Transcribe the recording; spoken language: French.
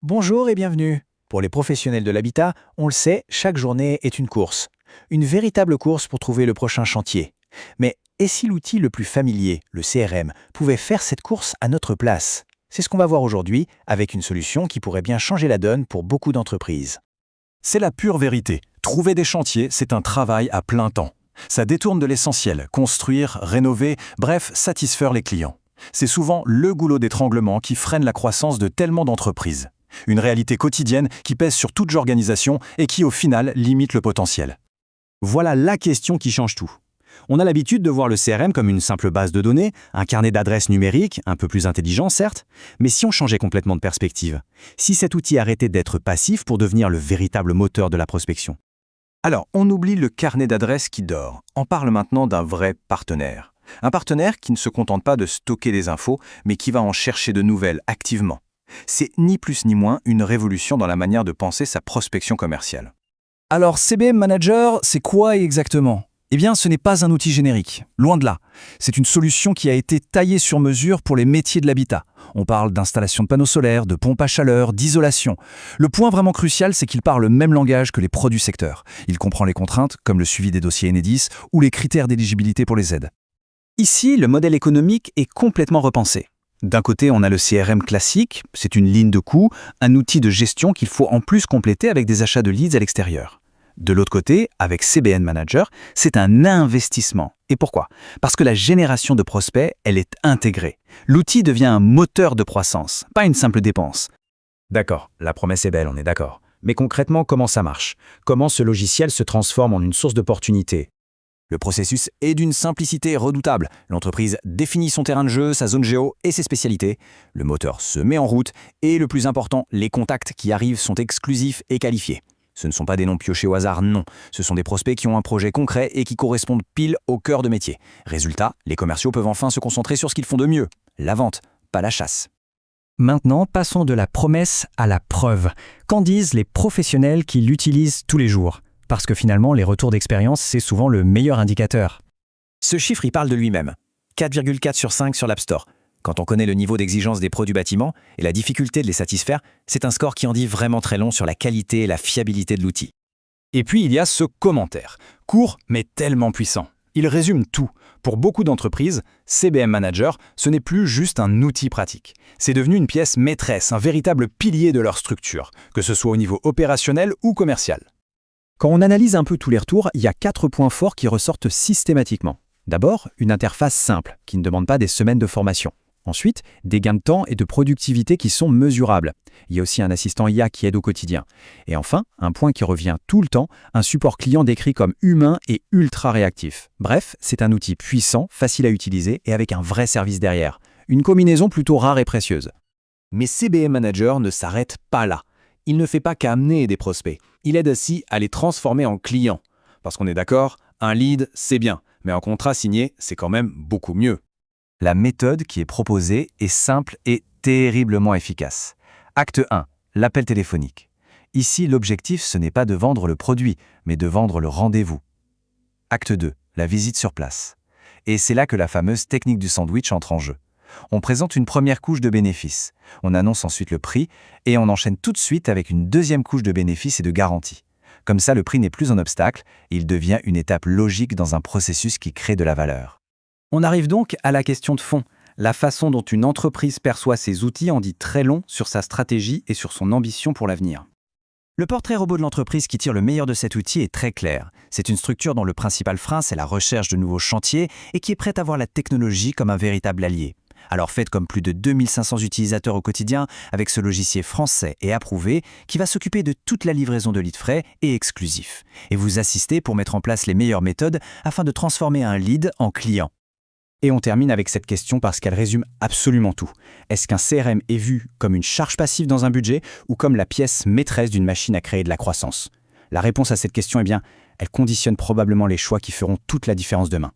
Bonjour et bienvenue. Pour les professionnels de l'habitat, on le sait, chaque journée est une course. Une véritable course pour trouver le prochain chantier. Mais et si l'outil le plus familier, le CRM, pouvait faire cette course à notre place? C'est ce qu'on va voir aujourd'hui avec une solution qui pourrait bien changer la donne pour beaucoup d'entreprises. C'est la pure vérité. Trouver des chantiers, c'est un travail à plein temps. Ça détourne de l'essentiel, construire, rénover, bref, satisfaire les clients. C'est souvent le goulot d'étranglement qui freine la croissance de tellement d'entreprises. Une réalité quotidienne qui pèse sur toute l'organisation et qui, au final, limite le potentiel. Voilà la question qui change tout. On a l'habitude de voir le CRM comme une simple base de données, un carnet d'adresses numériques, un peu plus intelligent certes, mais si on changeait complètement de perspective, si cet outil arrêtait d'être passif pour devenir le véritable moteur de la prospection. Alors, on oublie le carnet d'adresses qui dort. On parle maintenant d'un vrai partenaire. Un partenaire qui ne se contente pas de stocker des infos, mais qui va en chercher de nouvelles activement. C'est ni plus ni moins une révolution dans la manière de penser sa prospection commerciale. Alors, CBM Manager, c'est quoi exactement? Eh bien, ce n'est pas un outil générique, loin de là. C'est une solution qui a été taillée sur mesure pour les métiers de l'habitat. On parle d'installation de panneaux solaires, de pompes à chaleur, d'isolation. Le point vraiment crucial, c'est qu'il parle le même langage que les pros du secteur. Il comprend les contraintes, comme le suivi des dossiers Enedis ou les critères d'éligibilité pour les aides. Ici, le modèle économique est complètement repensé. D'un côté, on a le CRM classique, c'est une ligne de coût, un outil de gestion qu'il faut en plus compléter avec des achats de leads à l'extérieur. De l'autre côté, avec CBM Manager, c'est un investissement. Et pourquoi? Parce que la génération de prospects, elle est intégrée. L'outil devient un moteur de croissance, pas une simple dépense. D'accord, la promesse est belle, on est d'accord. Mais concrètement, comment ça marche? Comment ce logiciel se transforme en une source d'opportunité? Le processus est d'une simplicité redoutable. L'entreprise définit son terrain de jeu, sa zone géo et ses spécialités. Le moteur se met en route et le plus important, les contacts qui arrivent sont exclusifs et qualifiés. Ce ne sont pas des noms piochés au hasard, non. Ce sont des prospects qui ont un projet concret et qui correspondent pile au cœur de métier. Résultat, les commerciaux peuvent enfin se concentrer sur ce qu'ils font de mieux. La vente, pas la chasse. Maintenant, passons de la promesse à la preuve. Qu'en disent les professionnels qui l'utilisent tous les jours? Parce que finalement, les retours d'expérience, c'est souvent le meilleur indicateur. Ce chiffre, il parle de lui-même. 4,4 sur 5 sur l'App Store. Quand on connaît le niveau d'exigence des pros du bâtiment et la difficulté de les satisfaire, c'est un score qui en dit vraiment très long sur la qualité et la fiabilité de l'outil. Et puis il y a ce commentaire, court mais tellement puissant. Il résume tout. Pour beaucoup d'entreprises, CBM Manager, ce n'est plus juste un outil pratique. C'est devenu une pièce maîtresse, un véritable pilier de leur structure, que ce soit au niveau opérationnel ou commercial. Quand on analyse un peu tous les retours, il y a 4 points forts qui ressortent systématiquement. D'abord, une interface simple, qui ne demande pas des semaines de formation. Ensuite, des gains de temps et de productivité qui sont mesurables. Il y a aussi un assistant IA qui aide au quotidien. Et enfin, un point qui revient tout le temps, un support client décrit comme humain et ultra réactif. Bref, c'est un outil puissant, facile à utiliser et avec un vrai service derrière. Une combinaison plutôt rare et précieuse. Mais CBM Manager ne s'arrête pas là. Il ne fait pas qu'amener des prospects. Il aide aussi à les transformer en clients. Parce qu'on est d'accord, un lead, c'est bien, mais un contrat signé, c'est quand même beaucoup mieux. La méthode qui est proposée est simple et terriblement efficace. Acte 1, l'appel téléphonique. Ici, l'objectif, ce n'est pas de vendre le produit, mais de vendre le rendez-vous. Acte 2, la visite sur place. Et c'est là que la fameuse technique du sandwich entre en jeu. On présente une première couche de bénéfices, on annonce ensuite le prix et on enchaîne tout de suite avec une deuxième couche de bénéfices et de garanties. Comme ça, le prix n'est plus un obstacle, il devient une étape logique dans un processus qui crée de la valeur. On arrive donc à la question de fond. La façon dont une entreprise perçoit ses outils en dit très long sur sa stratégie et sur son ambition pour l'avenir. Le portrait robot de l'entreprise qui tire le meilleur de cet outil est très clair. C'est une structure dont le principal frein, c'est la recherche de nouveaux chantiers et qui est prête à voir la technologie comme un véritable allié. Alors faites comme plus de 2500 utilisateurs au quotidien avec ce logiciel français et approuvé qui va s'occuper de toute la livraison de leads frais et exclusifs. Et vous assistez pour mettre en place les meilleures méthodes afin de transformer un lead en client. Et on termine avec cette question parce qu'elle résume absolument tout. Est-ce qu'un CRM est vu comme une charge passive dans un budget ou comme la pièce maîtresse d'une machine à créer de la croissance? La réponse à cette question, eh bien, elle conditionne probablement les choix qui feront toute la différence demain.